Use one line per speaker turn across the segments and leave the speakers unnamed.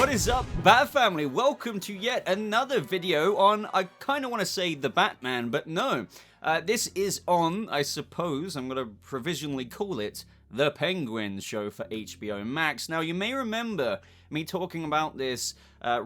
What is up, Bat Family? Welcome to yet another video on, I kind of want to say the Batman, but no. This is on, I suppose, I'm going to provisionally call it, the Penguin show for HBO Max. Now, you may remember me talking about this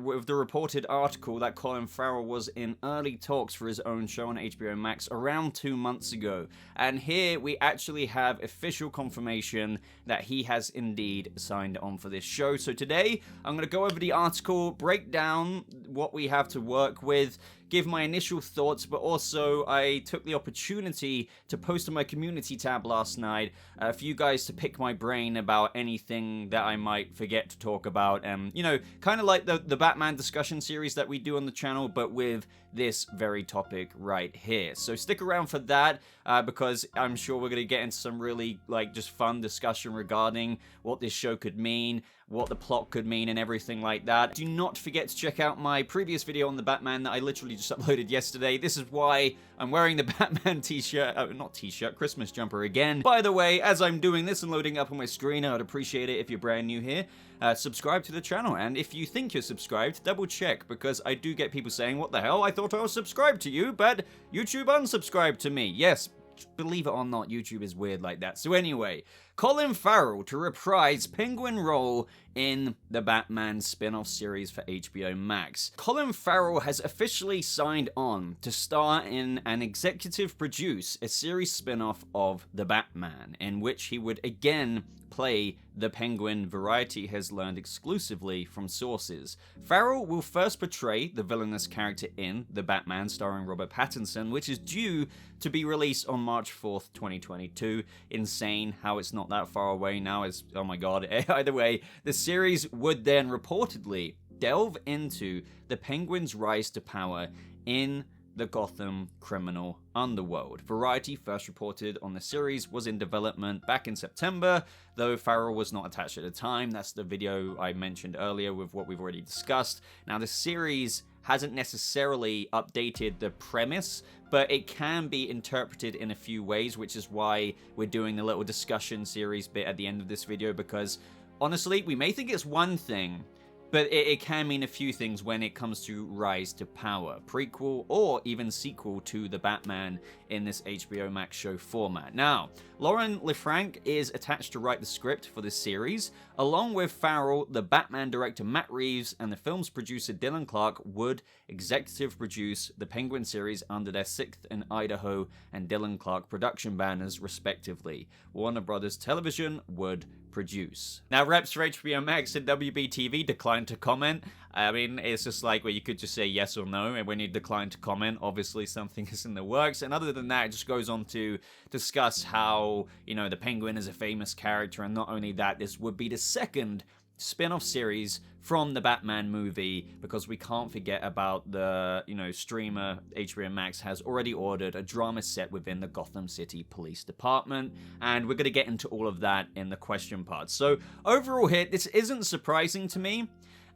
with the reported article that Colin Farrell was in early talks for his own show on HBO Max around 2 months ago. And here we actually have official confirmation that he has indeed signed on for this show. So today, I'm going to go over the article, break down what we have to work with, give my initial thoughts, but also I took the opportunity to post on my community tab last night for you guys to pick my brain about anything that I might forget to talk about. You know, kind of like the Batman discussion series that we do on the channel, but with this very topic right here. So stick around for that because I'm sure we're going to get into some really just fun discussion regarding what this show could mean, what the plot could mean, and everything like that. Do not forget to check out my previous video on the Batman that I literally just uploaded yesterday. This is why I'm wearing the Batman t-shirt, not t-shirt, Christmas jumper again. By the way, as I'm doing this and loading up on my screen, I would appreciate it if you're brand new here. Subscribe to the channel, and if you think you're subscribed, double check, because I do get people saying, what the hell, I thought I was subscribed to you, but YouTube unsubscribed to me. Yes, believe it or not, YouTube is weird like that. So anyway, Colin Farrell to reprise Penguin role in the Batman spin-off series for HBO Max. Colin Farrell has officially signed on to star in and executive produce a series spin-off of the Batman, in which he would again play the Penguin. Variety has learned exclusively from sources. Farrell will first portray the villainous character in The Batman starring Robert Pattinson, which is due to be released on March 4th, 2022. Insane how it's not that far away now. It's, oh my god. Either way, the series would then reportedly delve into the Penguin's rise to power in the Gotham criminal underworld. Variety first reported on the series was in development back in September, though Farrell was not attached at the time. That's the video I mentioned earlier with what we've already discussed. Now, the series hasn't necessarily updated the premise, but it can be interpreted in a few ways, which is why we're doing the little discussion series bit at the end of this video, because honestly, we may think it's one thing, but it can mean a few things when it comes to Rise to Power, prequel or even sequel to the Batman in this HBO Max show format. Now, Lauren LeFranc is attached to write the script for this series. Along with Farrell, the Batman director Matt Reeves and the film's producer Dylan Clark would executive produce the Penguin series under their 6th and Idaho and Dylan Clark production banners, respectively. Warner Brothers Television would produce. Now, reps for HBO Max and WBTV declined to comment. I mean, it's just like where you could just say yes or no, and when you decline to comment, obviously something is in the works. And other than that, it just goes on to discuss how, you know, the Penguin is a famous character, and not only that, this would be the second spin-off series from the Batman movie, because we can't forget about the, you know, streamer HBO Max has already ordered a drama set within the Gotham City Police Department, and we're going to get into all of that in the question part. So overall here, this isn't surprising to me.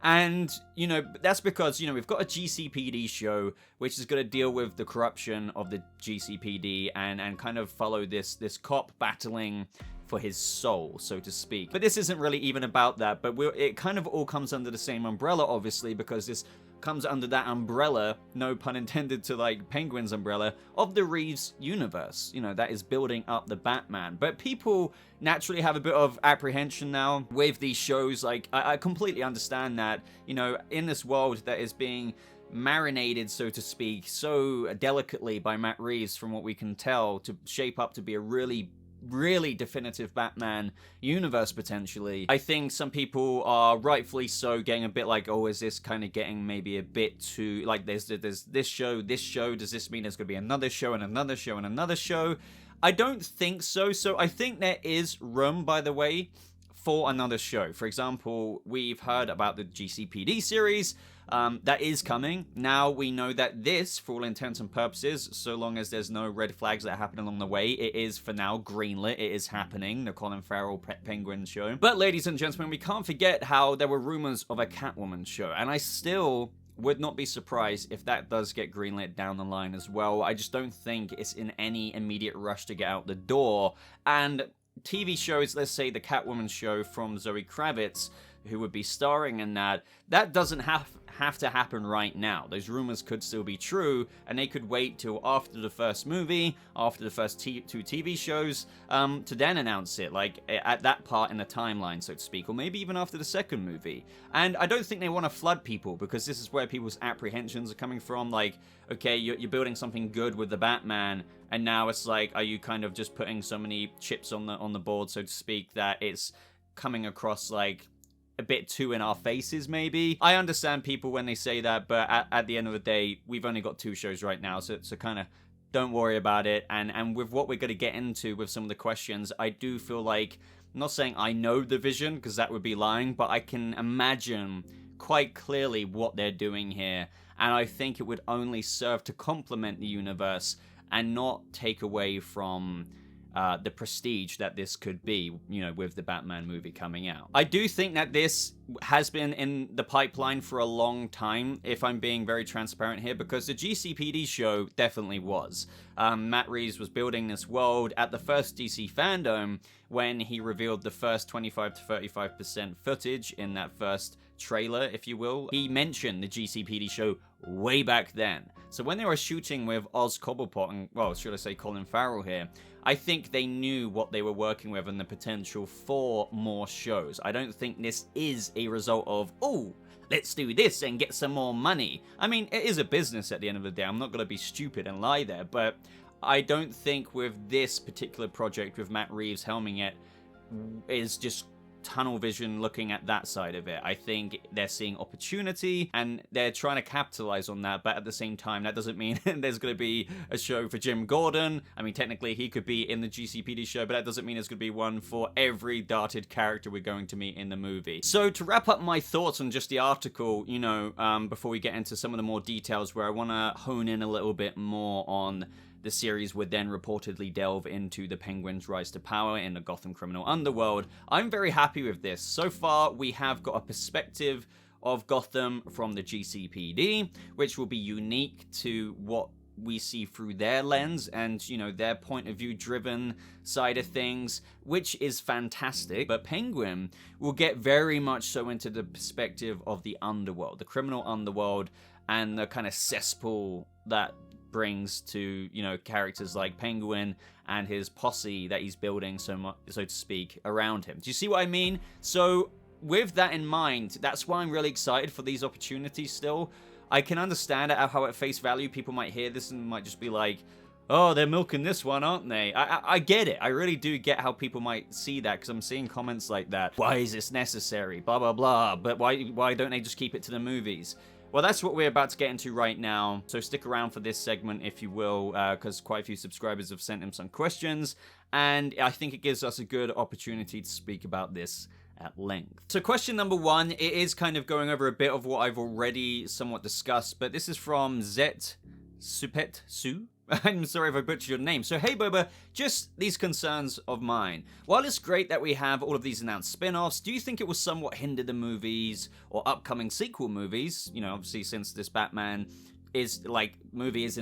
And, you know, that's because, you know, we've got a GCPD show which is going to deal with the corruption of the GCPD and kind of follow this cop battling for his soul, so to speak. But this isn't really even about that, but it kind of all comes under the same umbrella, obviously, because this comes under that umbrella, no pun intended to like Penguin's umbrella, of the Reeves universe, you know, that is building up the Batman. But people naturally have a bit of apprehension now with these shows. Like, I completely understand that, you know, in this world that is being marinated, so to speak, so delicately by Matt Reeves, from what we can tell, to shape up to be a really definitive Batman universe potentially. I think some people are rightfully so getting a bit like, oh, is this kind of getting maybe a bit too, like, there's this show, does this mean there's gonna be another show and another show and another show? I don't think so. So I think there is room, by the way, for another show. For example, we've heard about the GCPD series that is coming. Now we know that this, for all intents and purposes, so long as there's no red flags that happen along the way, it is for now greenlit. It is happening, the Colin Farrell Penguin show. But ladies and gentlemen, we can't forget how there were rumors of a Catwoman show, and I still would not be surprised if that does get greenlit down the line as well. I just don't think it's in any immediate rush to get out the door. And TV shows, let's say the Catwoman show from Zoe Kravitz, who would be starring in that. That doesn't have to happen right now. Those rumors could still be true, and they could wait till after the first movie, after the first two TV shows, to then announce it, like at that part in the timeline, so to speak, or maybe even after the second movie. And I don't think they want to flood people, because this is where people's apprehensions are coming from. Like, okay, you're building something good with the Batman, and now it's like, are you kind of just putting so many chips on the board, so to speak, that it's coming across like a bit too in our faces, maybe? I understand people when they say that, but at the end of the day, we've only got 2 shows right now, so kind of don't worry about it. And with what we're going to get into with some of the questions, I do feel like, I'm not saying I know the vision, because that would be lying, but I can imagine quite clearly what they're doing here, and I think it would only serve to complement the universe and not take away from the prestige that this could be, you know, with the Batman movie coming out. I do think that this has been in the pipeline for a long time, if I'm being very transparent here, because the GCPD show definitely was. Matt Reeves was building this world at the first DC Fandom when he revealed the first 25 to 35% footage in that first trailer, if you will. He mentioned the GCPD show way back then. So when they were shooting with Oz Cobblepot and, well, should I say Colin Farrell here, I think they knew what they were working with and the potential for more shows. I don't think this is a result of, oh, let's do this and get some more money. I mean, it is a business at the end of the day. I'm not going to be stupid and lie there, but I don't think with this particular project with Matt Reeves helming it is just tunnel vision looking at that side of it. I think they're seeing opportunity and they're trying to capitalize on that, but at the same time, that doesn't mean there's going to be a show for Jim Gordon. I mean, technically he could be in the GCPD show, but that doesn't mean there's going to be one for every darted character we're going to meet in the movie. So to wrap up my thoughts on just the article, you know, before we get into some of the more details where I want to hone in a little bit more on the series would then reportedly delve into the Penguin's rise to power in the Gotham criminal underworld. I'm very happy with this. So far, we have got a perspective of Gotham from the GCPD, which will be unique to what we see through their lens and, you know, their point of view driven side of things, which is fantastic. But Penguin will get very much so into the perspective of the underworld, the criminal underworld, and the kind of cesspool that brings to, you know, characters like Penguin and his posse that he's building, so to speak, around him. Do you see what I mean? So with that in mind, that's why I'm really excited for these opportunities still. I can understand how at face value people might hear this and might just be like, oh, they're milking this one, aren't they? I get it. I really do get how people might see that, because I'm seeing comments like that. Why is this necessary? Blah, blah, blah. But why don't they just keep it to the movies? Well, that's what we're about to get into right now, so stick around for this segment, if you will, because quite a few subscribers have sent him some questions, and I think it gives us a good opportunity to speak about this at length. So question number 1, it is kind of going over a bit of what I've already somewhat discussed, but this is from Zet Supet Su. I'm sorry if I butchered your name. So, hey Boba, just these concerns of mine. While it's great that we have all of these announced spin-offs, do you think it will somewhat hinder the movies or upcoming sequel movies? You know, obviously since this Batman is like movie is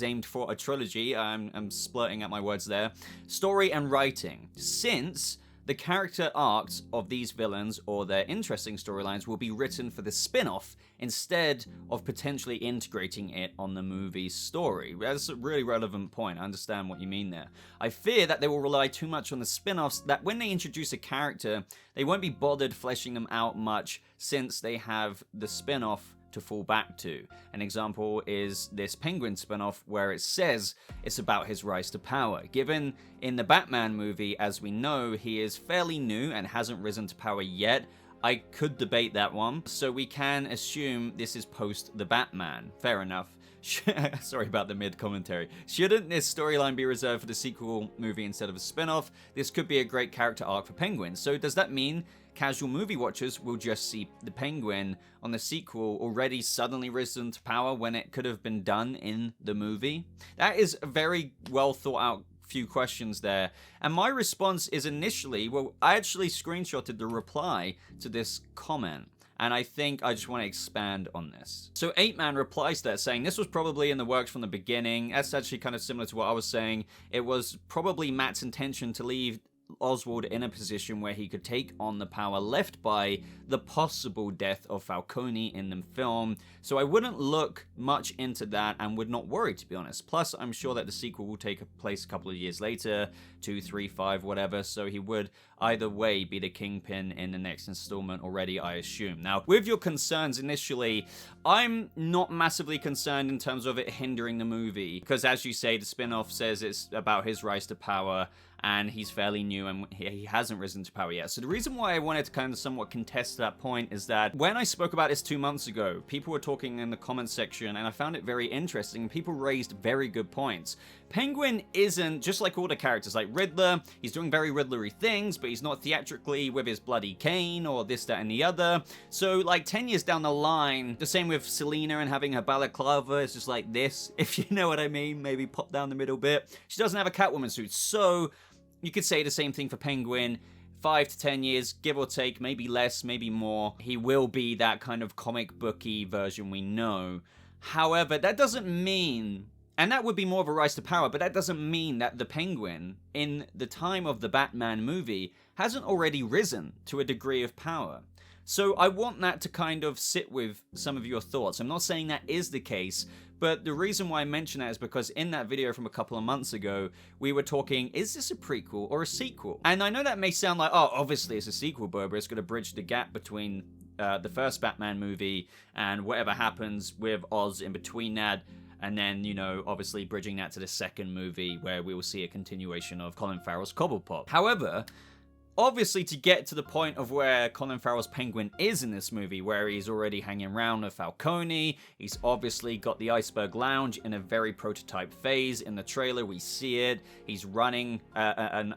aimed for a trilogy. I'm splurting at my words there. Story and writing, since the character arcs of these villains or their interesting storylines will be written for the spin-off instead of potentially integrating it on the movie's story. That's a really relevant point. I understand what you mean there. I fear that they will rely too much on the spin-offs, that when they introduce a character, they won't be bothered fleshing them out much since they have the spin-off to fall back to. An example is this Penguin spin-off where it says it's about his rise to power. Given in the Batman movie, as we know, he is fairly new and hasn't risen to power yet, I could debate that one. So we can assume this is post the Batman. Fair enough. Sorry about the mid-commentary. Shouldn't this storyline be reserved for the sequel movie instead of a spin-off? This could be a great character arc for Penguin. So does that mean casual movie watchers will just see the Penguin on the sequel already suddenly risen to power when it could have been done in the movie? That is a very well thought out few questions there. And my response is initially, well, I actually screenshotted the reply to this comment, and I think I just want to expand on this. So 8man replies to that saying, this was probably in the works from the beginning. That's actually kind of similar to what I was saying. It was probably Matt's intention to leave Oswald in a position where he could take on the power left by the possible death of Falcone in the film. So I wouldn't look much into that and would not worry, to be honest. Plus, I'm sure that the sequel will take place a couple of years later, 2, 3, 5, whatever, so he would either way be the Kingpin in the next installment already, I assume. Now, with your concerns initially, I'm not massively concerned in terms of it hindering the movie, because as you say, the spin-off says it's about his rise to power, and he's fairly new and he hasn't risen to power yet. So the reason why I wanted to kind of somewhat contest that point is that when I spoke about this 2 months ago, people were talking in the comments section and I found it very interesting. People raised very good points. Penguin isn't, just like all the characters, like Riddler, he's doing very Riddlery things, but he's not theatrically with his bloody cane or this, that, and the other. So like 10 years down the line, the same with Selina and having her balaclava, it's just like this, if you know what I mean, maybe pop down the middle bit. She doesn't have a Catwoman suit, so you could say the same thing for Penguin. 5 to 10 years, give or take, maybe less, maybe more. He will be that kind of comic booky version we know. However, that doesn't mean, and that would be more of a rise to power, but that doesn't mean that the Penguin, in the time of the Batman movie, hasn't already risen to a degree of power. So I want that to kind of sit with some of your thoughts. I'm not saying that is the case, but the reason why I mention that is because in that video from a couple of months ago, we were talking, is this a prequel or a sequel? And I know that may sound like, oh, obviously it's a sequel, Boba. It's going to bridge the gap between the first Batman movie and whatever happens with Oz in between that. And then, you know, obviously bridging that to the second movie where we will see a continuation of Colin Farrell's Cobblepot. However, obviously, to get to the point of where Colin Farrell's Penguin is in this movie, where he's already hanging around with Falcone, he's obviously got the Iceberg Lounge in a very prototype phase. In the trailer, we see it. He's running an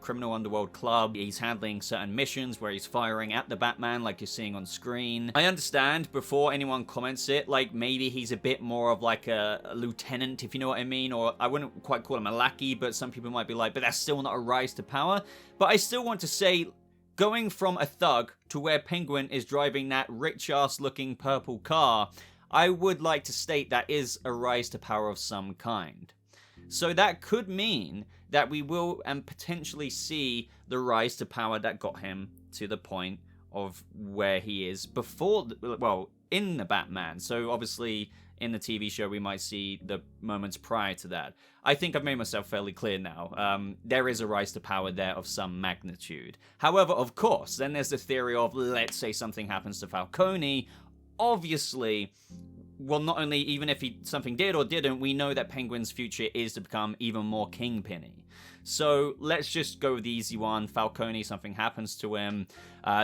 criminal underworld club. He's handling certain missions where he's firing at the Batman like you're seeing on screen. I understand, before anyone comments it, like maybe he's a bit more of like a lieutenant, if you know what I mean, or I wouldn't quite call him a lackey, but some people might be like, but that's still not a rise to power. But I still want to say, going from a thug to where Penguin is driving that rich-ass looking purple car, I would like to state that is a rise to power of some kind. So that could mean that we will and potentially see the rise to power that got him to the point of where he is before, in the Batman. So obviously in the TV show, we might see the moments prior to that. I think I've made myself fairly clear now. There is a rise to power there of some magnitude. However, of course, then there's the theory of, let's say something happens to Falcone. Obviously, well, not only even if something did or didn't, we know that Penguin's future is to become even more kingpin-y. So let's just go with the easy one. Falcone, something happens to him.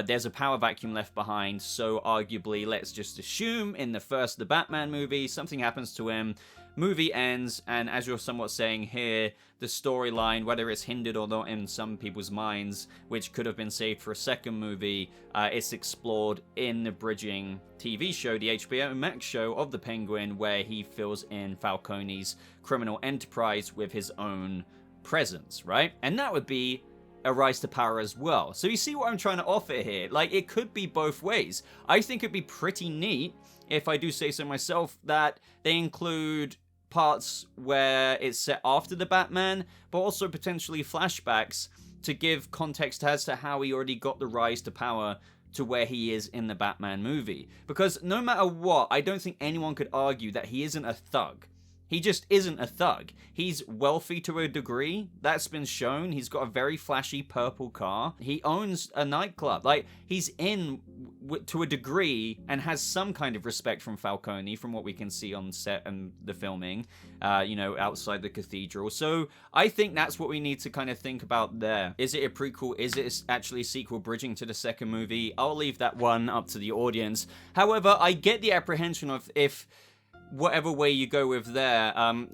There's a power vacuum left behind. So arguably, let's just assume in the Batman movie, something happens to him. Movie ends, and as you're somewhat saying here, the storyline, whether it's hindered or not in some people's minds, which could have been saved for a second movie, it's explored in the bridging TV show, the HBO Max show of the Penguin, where he fills in Falcone's criminal enterprise with his own presence, right? And that would be a rise to power as well. So you see what I'm trying to offer here? Like, it could be both ways. I think it'd be pretty neat, if I do say so myself, that they include parts where it's set after the Batman, but also potentially flashbacks to give context as to how he already got the rise to power to where he is in the Batman movie. Because no matter what, I don't think anyone could argue that he isn't a thug. He just isn't a thug. He's wealthy to a degree. That's been shown. He's got a very flashy purple car. He owns a nightclub. Like, he's in to a degree and has some kind of respect from Falcone, from what we can see on set and the filming, outside the cathedral. So I think that's what we need to kind of think about there. Is it a prequel? Is it actually a sequel bridging to the second movie? I'll leave that one up to the audience. However, I get the apprehension of if whatever way you go with there,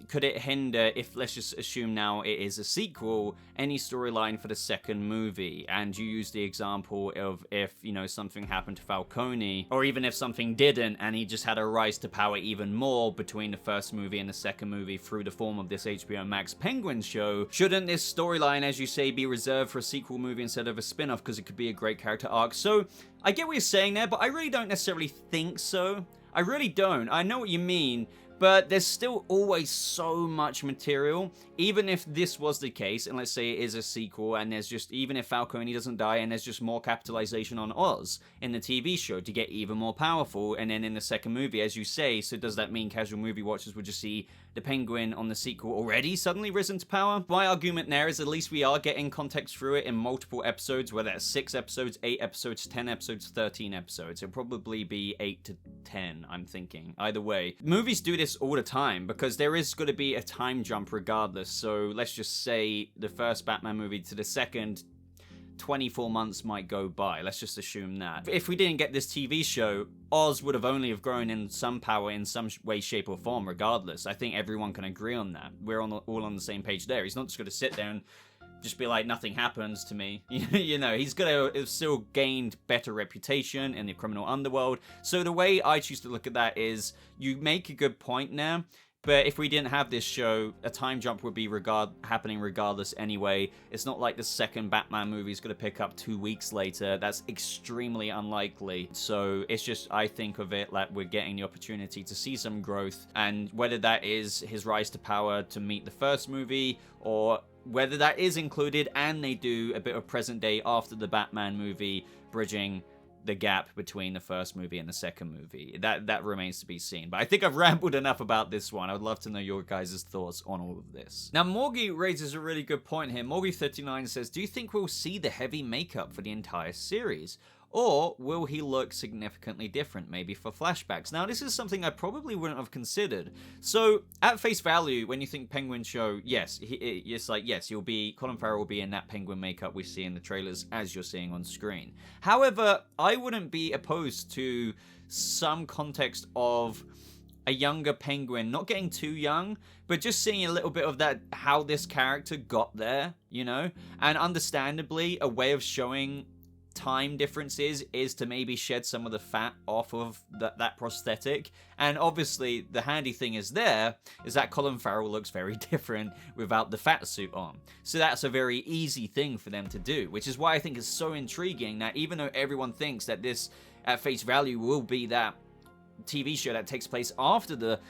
could it hinder, if let's just assume now it is a sequel, any storyline for the second movie? And you use the example of if, something happened to Falcone, or even if something didn't, and he just had a rise to power even more between the first movie and the second movie through the form of this HBO Max Penguin show, shouldn't this storyline, as you say, be reserved for a sequel movie instead of a spin-off, because it could be a great character arc? So, I get what you're saying there, but I really don't necessarily think so. I really don't. I know what you mean, But there's still always so much material, even if this was the case, and let's say it is a sequel, and there's just, even if Falcone doesn't die, and there's just more capitalization on Oz in the TV show to get even more powerful, and then in the second movie, as you say, so does that mean casual movie watchers would just see the Penguin on the sequel already suddenly risen to power? My argument there is at least we are getting context through it in multiple episodes, whether it's 6 episodes, 8 episodes, 10 episodes, 13 episodes. It'll probably be 8 to 10, I'm thinking. Either way. Movies do this all the time because there is going to be a time jump regardless. So let's just say the first Batman movie to the second, 24 months might go by. Let's just assume that. If we didn't get this TV show, Oz would have only have grown in some power in some way, shape, or form regardless. I think everyone can agree on that. We're all on the same page there. He's not just going to sit there and just be like, nothing happens to me. You know, he's going to have still gained better reputation in the criminal underworld. So the way I choose to look at that is, you make a good point now, but if we didn't have this show, a time jump would be happening regardless anyway. It's not like the second Batman movie is going to pick up 2 weeks later. That's extremely unlikely. So it's just, I think of it like we're getting the opportunity to see some growth. And whether that is his rise to power to meet the first movie, or whether that is included and they do a bit of present day after the Batman movie, bridging the gap between the first movie and the second movie. That remains to be seen. But I think I've rambled enough about this one. I would love to know your guys' thoughts on all of this. Now, Morgie raises a really good point here. Morgie39 says, do you think we'll see the heavy makeup for the entire series? Or will he look significantly different, maybe for flashbacks? Now, this is something I probably wouldn't have considered. So, at face value, when you think Penguin show, yes, it's like, yes, Colin Farrell will be in that Penguin makeup we see in the trailers as you're seeing on screen. However, I wouldn't be opposed to some context of a younger Penguin, not getting too young, but just seeing a little bit of that, how this character got there, you know? And understandably, a way of showing time differences is to maybe shed some of the fat off of that prosthetic. And obviously the handy thing is that Colin Farrell looks very different without the fat suit on. So that's a very easy thing for them to do, which is why I think it's so intriguing that even though everyone thinks that this at face value will be that TV show that takes place after the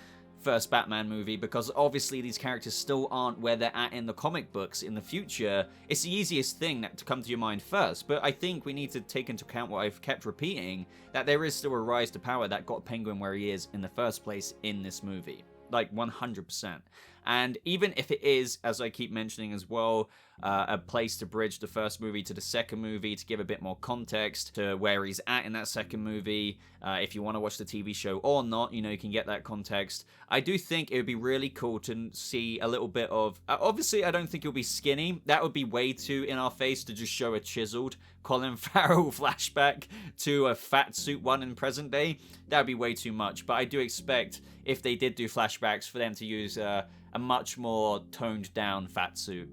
first Batman movie, because obviously these characters still aren't where they're at in the comic books in the future, it's the easiest thing to come to your mind first. But I think we need to take into account what I've kept repeating, that there is still a rise to power that got Penguin where he is in the first place in this movie. Like 100%. And even if it is, as I keep mentioning as well, a place to bridge the first movie to the second movie, to give a bit more context to where he's at in that second movie, if you want to watch the TV show or not, you know, you can get that context. I do think it would be really cool to see a little bit of, obviously I don't think he'll be skinny, that would be way too in our face to just show a chiseled Colin Farrell flashback to a fat suit one in present day. That would be way too much, but I do expect if they did do flashbacks for them to use a much more toned down fat suit.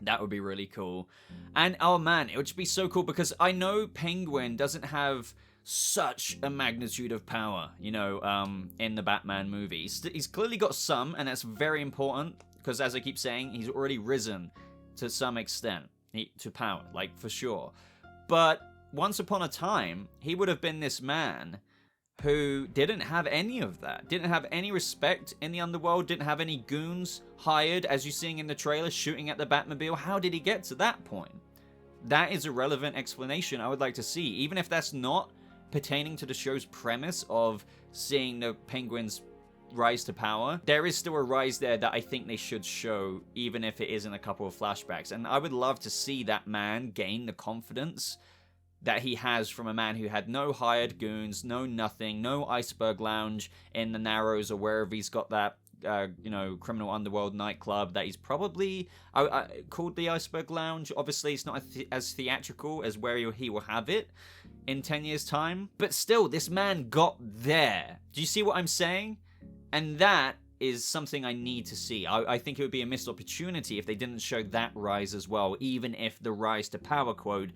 That would be really cool. And oh man, it would just be so cool because I know Penguin doesn't have such a magnitude of power, you know, in the Batman movie. He's clearly got some, and that's very important because, as I keep saying, he's already risen to some extent to power, like for sure. But once upon a time, he would have been this man who didn't have any of that, didn't have any respect in the underworld, didn't have any goons hired, as you're seeing in the trailer, shooting at the Batmobile. How did he get to that point? That is a relevant explanation I would like to see, even if that's not pertaining to the show's premise of seeing the Penguin's rise to power. There is still a rise there that I think they should show, even if it is in a couple of flashbacks. And I would love to see that man gain the confidence that he has from a man who had no hired goons, no nothing, no iceberg lounge in the Narrows or wherever he's got that, you know, criminal underworld nightclub that he's probably called the Iceberg Lounge. Obviously, it's not as theatrical as where he will have it in 10 years' time. But still, this man got there. Do you see what I'm saying? And that is something I need to see. I think it would be a missed opportunity if they didn't show that rise as well, even if the rise to power quote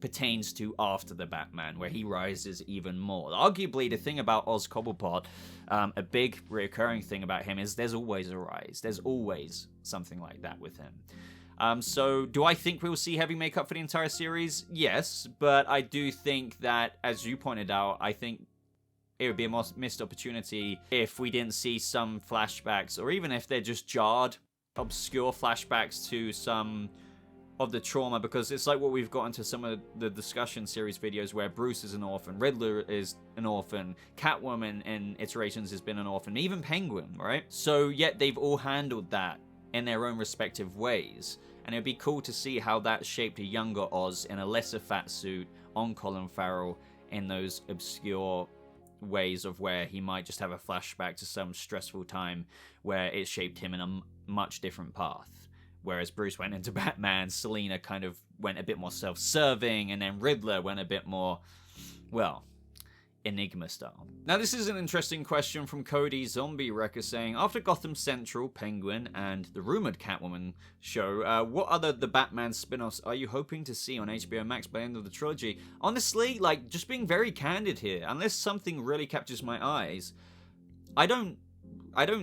pertains to after the Batman, where he rises even more. Arguably, the thing about Oz Cobblepot, a big recurring thing about him is there's always a rise. There's always something like that with him. So do I think we'll see heavy makeup for the entire series? Yes, but I do think that, as you pointed out, I think it would be a missed opportunity if we didn't see some flashbacks, or even if they're just jarred, obscure flashbacks to some of the trauma, because it's like what we've got into some of the discussion series videos where Bruce is an orphan, Riddler is an orphan, Catwoman in iterations has been an orphan, even Penguin, right? So yet they've all handled that in their own respective ways, and it'd be cool to see how that shaped a younger Oz in a lesser fat suit on Colin Farrell in those obscure ways of where he might just have a flashback to some stressful time where it shaped him in a much different path. Whereas Bruce went into Batman, Selina kind of went a bit more self-serving, and then Riddler went a bit more, well, Enigma style. Now, this is an interesting question from Cody Zombie Wrecker saying, after Gotham Central, Penguin, and the rumored Catwoman show, what other The Batman spin-offs are you hoping to see on HBO Max by the end of the trilogy? Honestly, like, just being very candid here, unless something really captures my eyes, I don't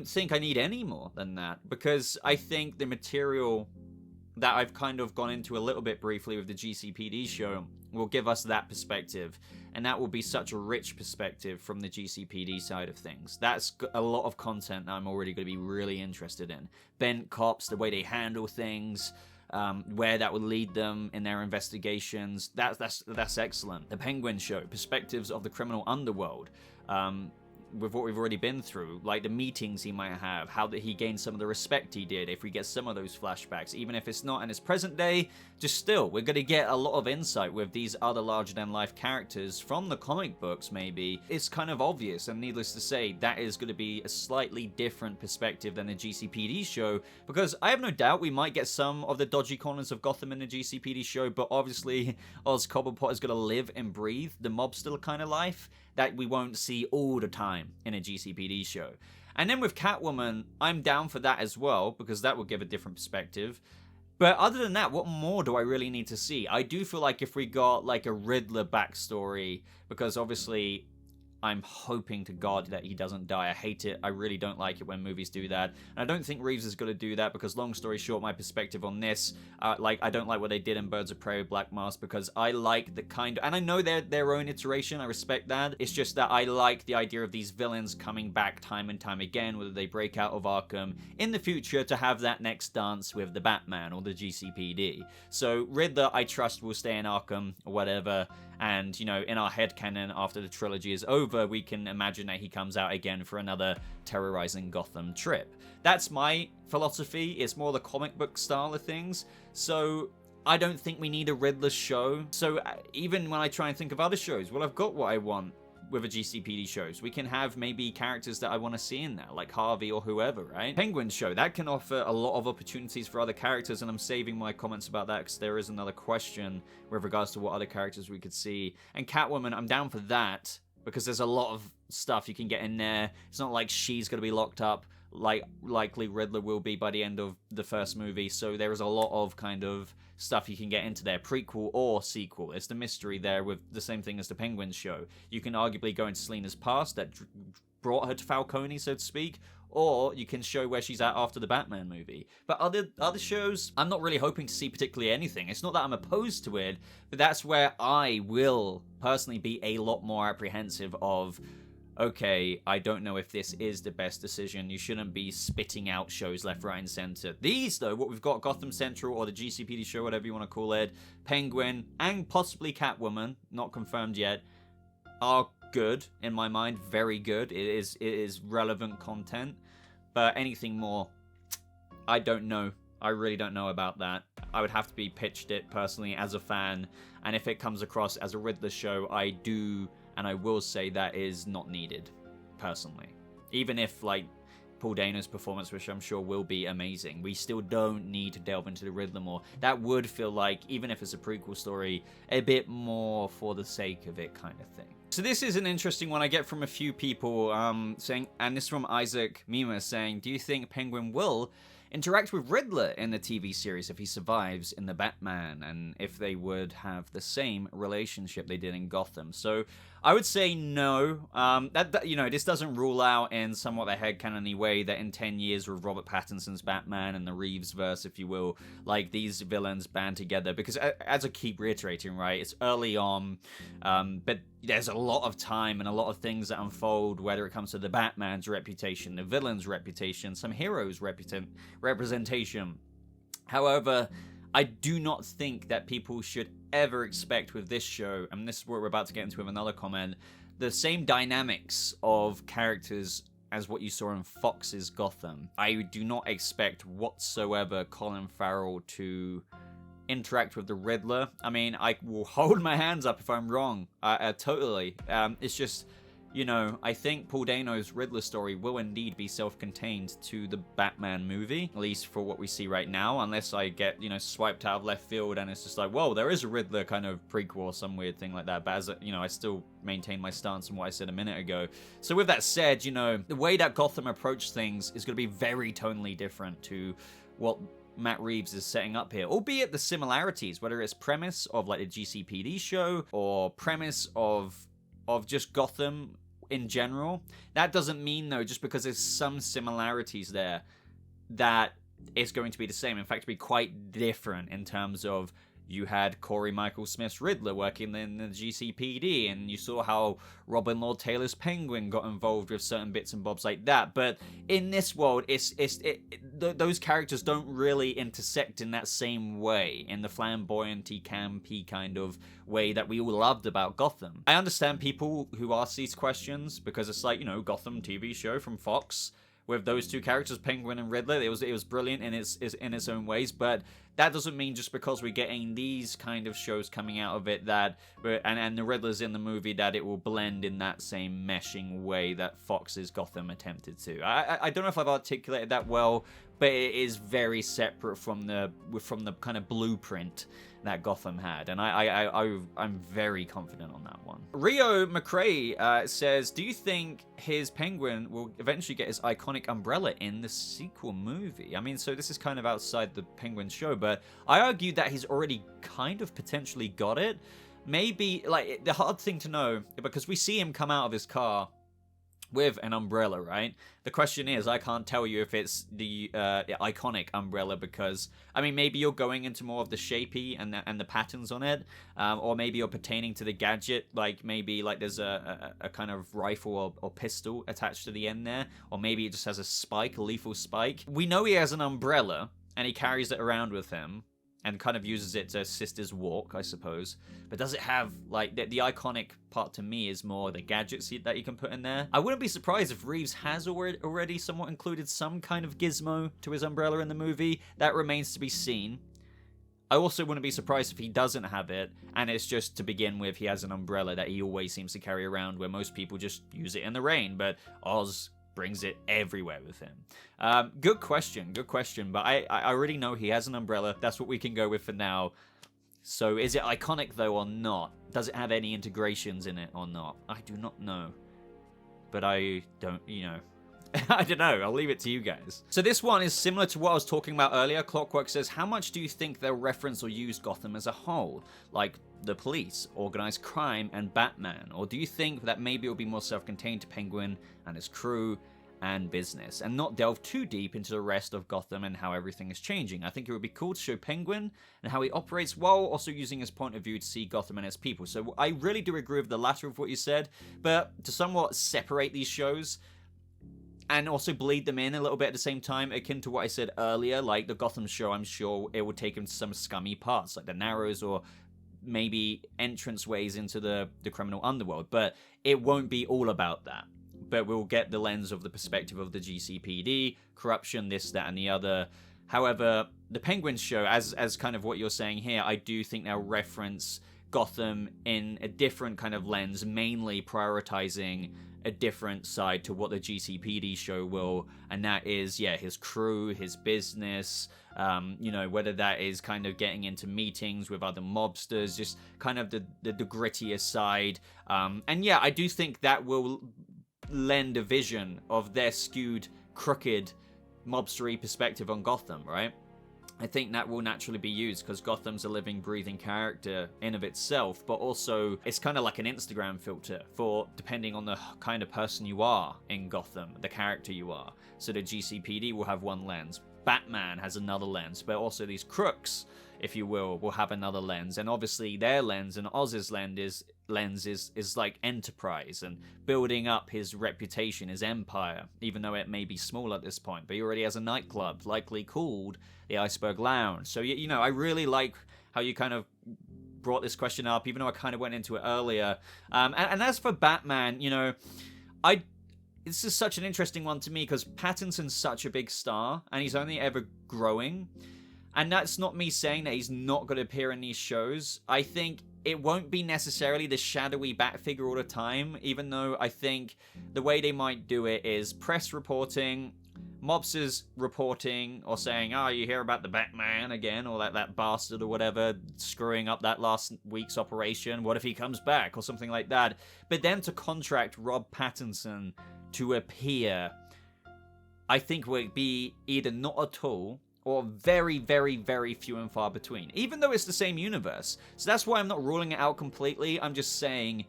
think I need any more than that, because I think the material that I've kind of gone into a little bit briefly with the GCPD show will give us that perspective, and that will be such a rich perspective from the GCPD side of things. That's a lot of content that I'm already going to be really interested in. Bent cops, the way they handle things, where that would lead them in their investigations, that's excellent. The Penguin show, perspectives of the criminal underworld, with what we've already been through, like the meetings he might have, how that he gained some of the respect he did, if we get some of those flashbacks, even if it's not in his present day, just still, we're going to get a lot of insight with these other larger-than-life characters from the comic books, maybe. It's kind of obvious, and needless to say, that is going to be a slightly different perspective than the GCPD show, because I have no doubt we might get some of the dodgy corners of Gotham in the GCPD show, but obviously, Oz Cobblepot is going to live and breathe the mobster kind of life that we won't see all the time in a GCPD show. And then with Catwoman, I'm down for that as well, because that will give a different perspective. But other than that, what more do I really need to see? I do feel like if we got like a Riddler backstory, because obviously I'm hoping to God that he doesn't die. I hate it. I really don't like it when movies do that. And I don't think Reeves is going to do that, because long story short, my perspective on this, I don't like what they did in Birds of Prey with Black Mask, because I like the kind of, and I know they're their own iteration, I respect that. It's just that I like the idea of these villains coming back time and time again, whether they break out of Arkham in the future to have that next dance with the Batman or the GCPD. So Riddler, I trust, will stay in Arkham or whatever. And, you know, in our headcanon, after the trilogy is over, we can imagine that he comes out again for another terrorizing Gotham trip. That's my philosophy. It's more the comic book style of things. So I don't think we need a Riddler show. So even when I try and think of other shows, well, I've got what I want with a GCPD shows. We can have maybe characters that I want to see in there, like Harvey or whoever, right? Penguin show, that can offer a lot of opportunities for other characters, and I'm saving my comments about that because there is another question with regards to what other characters we could see. And Catwoman, I'm down for that, because there's a lot of stuff you can get in there. It's not like she's going to be locked up like likely Riddler will be by the end of the first movie, so there is a lot of kind of stuff you can get into there, prequel or sequel. It's the mystery there with the same thing as the Penguin show. You can arguably go into Selina's past that brought her to Falcone, so to speak, or you can show where she's at after the Batman movie. But other shows, I'm not really hoping to see particularly anything. It's not that I'm opposed to it, but that's where I will personally be a lot more apprehensive of, okay, I don't know if this is the best decision. You shouldn't be spitting out shows left, right, and center. These, though, what we've got, Gotham Central or the GCPD show, whatever you want to call it, Penguin, and possibly Catwoman, not confirmed yet, are good, in my mind, very good. It is relevant content, but anything more, I don't know. I really don't know about that. I would have to be pitched it personally as a fan, and if it comes across as a Riddler show, I do... and I will say that is not needed, personally. Even if, like, Paul Dano's performance, which I'm sure will be amazing, we still don't need to delve into the Riddler more. That would feel like, even if it's a prequel story, a bit more for the sake of it kind of thing. So this is an interesting one I get from a few people saying, and this is from Isaac Mima saying, do you think Penguin will interact with Riddler in the TV series if he survives in the Batman, and if they would have the same relationship they did in Gotham? So I would say no. You know, this doesn't rule out in somewhat a headcanon-y way that in 10 years with Robert Pattinson's Batman and the Reeves verse, if you will, like these villains band together, because as I keep reiterating, right, it's early on, but there's a lot of time and a lot of things that unfold, whether it comes to the Batman's reputation, the villain's reputation, some heroes' representation. However, I do not think that people should ever expect with this show, and this is what we're about to get into with another comment, the same dynamics of characters as what you saw in Fox's Gotham. I do not expect whatsoever Colin Farrell to interact with the Riddler. I mean, I will hold my hands up if I'm wrong. Totally. It's just, I think Paul Dano's Riddler story will indeed be self-contained to the Batman movie, at least for what we see right now, unless I get, swiped out of left field and it's just like, whoa, there is a Riddler kind of prequel or some weird thing like that. But as, I still maintain my stance on what I said a minute ago. So with that said, the way that Gotham approached things is going to be very tonally different to what Matt Reeves is setting up here, albeit the similarities, whether it's premise of like a GCPD show or premise of just Gotham in general. That doesn't mean, though, just because there's some similarities there, that it's going to be the same. In fact, it'll be quite different in terms of you had Corey Michael Smith's Riddler working in the GCPD, and you saw how Robin Lord Taylor's Penguin got involved with certain bits and bobs like that. But in this world, those characters don't really intersect in that same way, in the flamboyanty, campy kind of way that we all loved about Gotham. I understand people who ask these questions because it's like, Gotham TV show from Fox with those two characters, Penguin and Riddler. It was brilliant in its own ways, but that doesn't mean just because we're getting these kind of shows coming out of it that, and the Riddler's in the movie, that it will blend in that same meshing way that Fox's Gotham attempted to. I don't know if I've articulated that well, but it is very separate from the kind of blueprint that Gotham had, and I'm very confident on that one. Rio McRae says, do you think his Penguin will eventually get his iconic umbrella in the sequel movie? I mean, so this is kind of outside the Penguin show, but I argue that he's already kind of potentially got it. Maybe, like, the hard thing to know, because we see him come out of his car with an umbrella, right? The question is, I can't tell you if it's the iconic umbrella, because, I mean, maybe you're going into more of the shapey and the patterns on it, or maybe you're pertaining to the gadget, like maybe like there's a kind of rifle or pistol attached to the end there, or maybe it just has a spike, a lethal spike. We know he has an umbrella, and he carries it around with him, and kind of uses it to assist his walk, I suppose. But does it have, like, the iconic part to me is more the gadgets that you can put in there. I wouldn't be surprised if Reeves has already somewhat included some kind of gizmo to his umbrella in the movie. That remains to be seen. I also wouldn't be surprised if he doesn't have it, and it's just, to begin with, he has an umbrella that he always seems to carry around, where most people just use it in the rain, but Oz brings it everywhere with him. Good question, but I already know he has an umbrella. That's what we can go with for now. So is it iconic, though, or not? Does it have any integrations in it or not? I do not know. But I don't, I don't know. I'll leave it to you guys. So this one is similar to what I was talking about earlier. Clockwork says, how much do you think they'll reference or use Gotham as a whole? Like the police, organized crime, and Batman? Or do you think that maybe it'll be more self-contained to Penguin and his crew and business, and not delve too deep into the rest of Gotham and how everything is changing? I think it would be cool to show Penguin and how he operates, while also using his point of view to see Gotham and its people. So I really do agree with the latter of what you said, but to somewhat separate these shows and also bleed them in a little bit at the same time, akin to what I said earlier, like the Gotham show, I'm sure it would take him to some scummy parts, like the Narrows, or maybe entrance ways into the criminal underworld, but it won't be all about that. But we'll get the lens of the perspective of the GCPD, corruption, this, that, and the other. However, the Penguin show, as kind of what you're saying here, I do think they'll reference Gotham in a different kind of lens, mainly prioritizing a different side to what the GCPD show will, and that is, his crew, his business, whether that is kind of getting into meetings with other mobsters, just kind of the grittier side. And I do think that will lend a vision of their skewed, crooked, mobstery perspective on Gotham, right? I think that will naturally be used because Gotham's a living, breathing character in of itself, but also it's kind of like an Instagram filter for depending on the kind of person you are in Gotham, the character you are. So the GCPD will have one lens, Batman has another lens, but also these crooks, if you will have another lens. And obviously their lens and Oz's lens lens is like enterprise and building up his reputation, his empire, even though it may be small at this point. But he already has a nightclub, likely called the Iceberg Lounge. So, you know, I really like how you kind of brought this question up, even though I kind of went into it earlier. And as for Batman, you know, this is such an interesting one to me because Pattinson's such a big star and he's only ever growing. And that's not me saying that he's not going to appear in these shows. I think it won't be necessarily the shadowy bat figure all the time, even though I think the way they might do it is press reporting, mobsters reporting, or saying, oh, you hear about the Batman again, or that bastard or whatever, screwing up that last week's operation, what if he comes back, or something like that. But then to contract Rob Pattinson to appear, I think would be either not at all, or very, very, very few and far between, even though it's the same universe. So that's why I'm not ruling it out completely. I'm just saying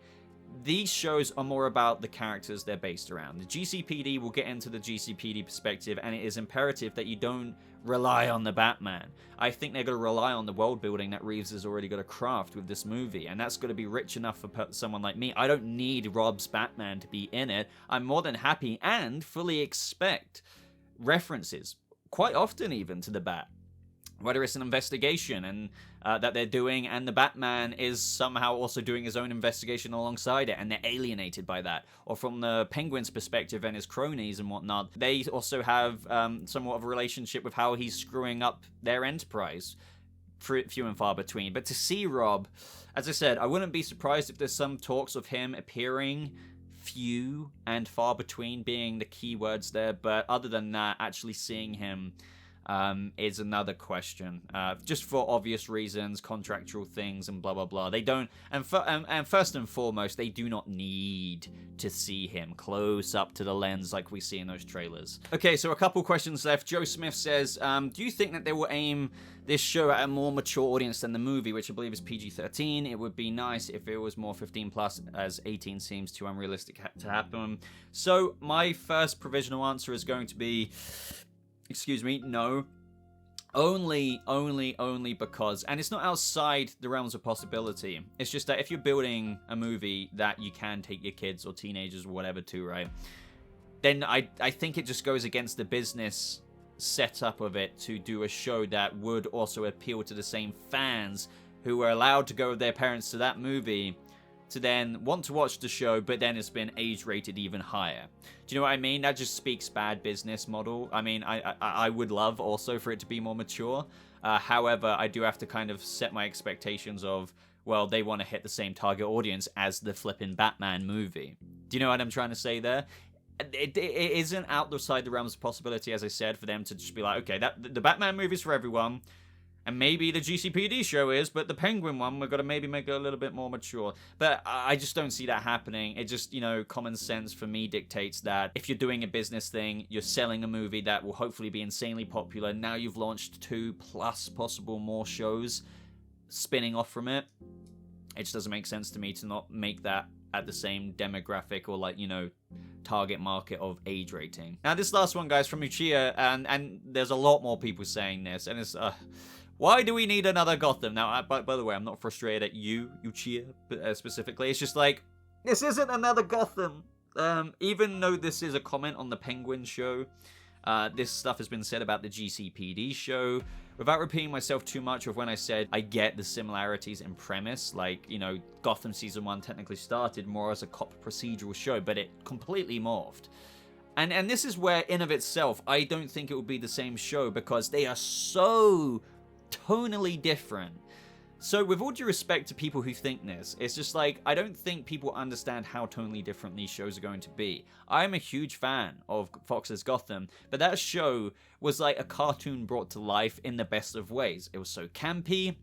these shows are more about the characters they're based around. The GCPD will get into the GCPD perspective, and it is imperative that you don't rely on the Batman. I think they're going to rely on the world building that Reeves has already got to craft with this movie, and that's going to be rich enough for someone like me. I don't need Rob's Batman to be in it. I'm more than happy and fully expect references, quite often even, to the Bat, whether it's an investigation and that they're doing, and the Batman is somehow also doing his own investigation alongside it, and they're alienated by that. Or from the Penguin's perspective and his cronies and whatnot, they also have somewhat of a relationship with how he's screwing up their enterprise. Few and far between. But to see Rob, as I said, I wouldn't be surprised if there's some talks of him appearing. Few and far between being the key words there, but other than that, actually seeing him is another question. Just for obvious reasons, contractual things and blah blah blah. They don't, and first and foremost, they do not need to see him close up to the lens like we see in those trailers. Okay, so a couple questions left. Joe Smith says, do you think that they will aim this show at a more mature audience than the movie, which I believe is PG-13? It would be nice if it was more 15 plus, as 18 seems too unrealistic to happen. So my first provisional answer is going to be, excuse me, no. Only because, and it's not outside the realms of possibility. It's just that if you're building a movie that you can take your kids or teenagers or whatever to, right? Then I think it just goes against the business setup of it to do a show that would also appeal to the same fans who were allowed to go with their parents to that movie to then want to watch the show, but then it's been age rated even higher. Do you know what I mean? That just speaks bad business model. I mean, I would love also for it to be more mature. However, I do have to kind of set my expectations of, well, they want to hit the same target audience as the flipping Batman movie. Do you know what I'm trying to say there? It isn't outside the realms of possibility, as I said, for them to just be like, okay, the Batman movie's for everyone, and maybe the GCPD show is, but the Penguin one, we've got to maybe make it a little bit more mature. But I just don't see that happening. It just, you know, common sense for me dictates that if you're doing a business thing, you're selling a movie that will hopefully be insanely popular. Now you've launched 2+ possible more shows spinning off from it. It just doesn't make sense to me to not make that at the same demographic or, like, you know, target market of age rating. Now this last one, guys, from Uchiha, and there's a lot more people saying this, and it's why do we need another Gotham? Now, by the way, I'm not frustrated at you, Uchiha, specifically. It's just like, this isn't another Gotham. Even though this is a comment on the Penguin show, this stuff has been said about the GCPD show. Without repeating myself too much of when I said I get the similarities in premise, like, you know, Gotham Season 1 technically started more as a cop procedural show, but it completely morphed. And this is where, in of itself, I don't think it would be the same show because they are so tonally different. So with all due respect to people who think this, it's just like, I don't think people understand how tonally different these shows are going to be. I'm a huge fan of Fox's Gotham, but that show was like a cartoon brought to life in the best of ways. It was so campy,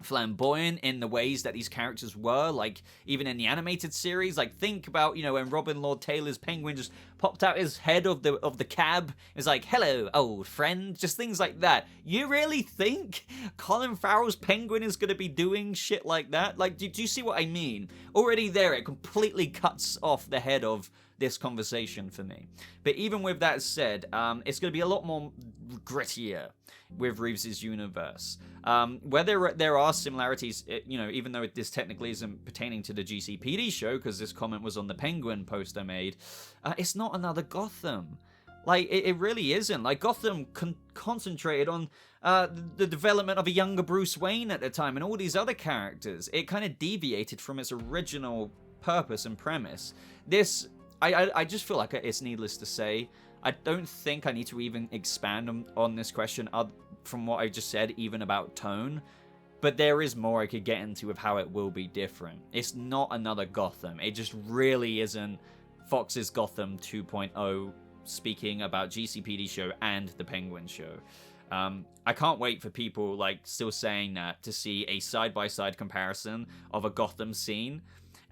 flamboyant in the ways that these characters were, like even in the animated series. Like, think about, you know, when Robin Lord Taylor's Penguin just popped out his head of the cab. It was like, hello, old friend. Just things like that. You really think Colin Farrell's Penguin is going to be doing shit like that? Like, do you see what I mean? Already there, it completely cuts off the head of this conversation for me. But even with that said, it's going to be a lot more grittier with Reeves' universe. Where there are similarities, even though this technically isn't pertaining to the GCPD show, because this comment was on the Penguin post I made, it's not another Gotham. Like, it really isn't. Like, Gotham concentrated on the development of a younger Bruce Wayne at the time and all these other characters. It kind of deviated from its original purpose and premise. This, I just feel like it's needless to say. I don't think I need to even expand on this question from what I just said, even about tone. But there is more I could get into of how it will be different. It's not another Gotham. It just really isn't Fox's Gotham 2.0, speaking about GCPD show and the Penguin show. I can't wait for people still saying that to see a side-by-side comparison of a Gotham scene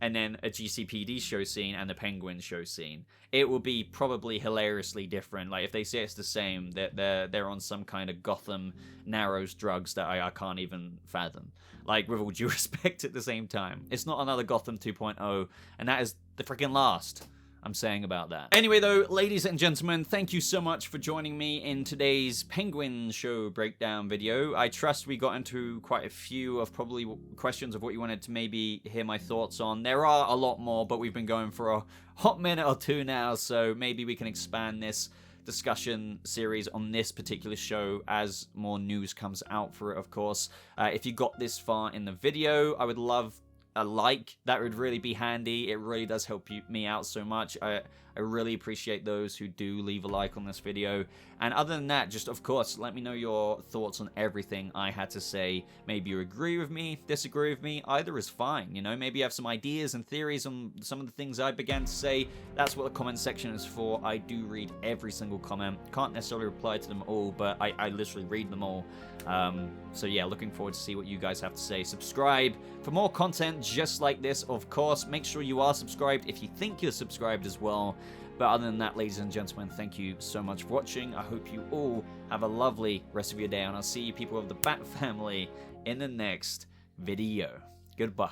and then a GCPD show scene and the Penguin show scene. It will be probably hilariously different. Like, if they say it's the same, that they're on some kind of Gotham Narrows drugs that I can't even fathom. Like, with all due respect at the same time. It's not another Gotham 2.0, and that is the freaking last I'm saying about that. Anyway, though, ladies and gentlemen, thank you so much for joining me in today's Penguin show breakdown video. I trust we got into quite a few of probably questions of what you wanted to maybe hear my thoughts on. There are a lot more, but we've been going for a hot minute or two now, so maybe we can expand this discussion series on this particular show as more news comes out for it, of course. If you got this far in the video, I would love a like. That would really be handy. It really does help me out so much. I really appreciate those who do leave a like on this video. And other than that, just of course, let me know your thoughts on everything I had to say. Maybe you agree with me, disagree with me, either is fine. Maybe you have some ideas and theories on some of the things I began to say. That's what the comment section is for. I do read every single comment. Can't necessarily reply to them all, but I literally read them all. So yeah, looking forward to see what you guys have to say. Subscribe for more content just like this, of course. Make sure you are subscribed if you think you're subscribed as well. But other than that, ladies and gentlemen, thank you so much for watching. I hope you all have a lovely rest of your day, and I'll see you people of the Bat family in the next video. Goodbye.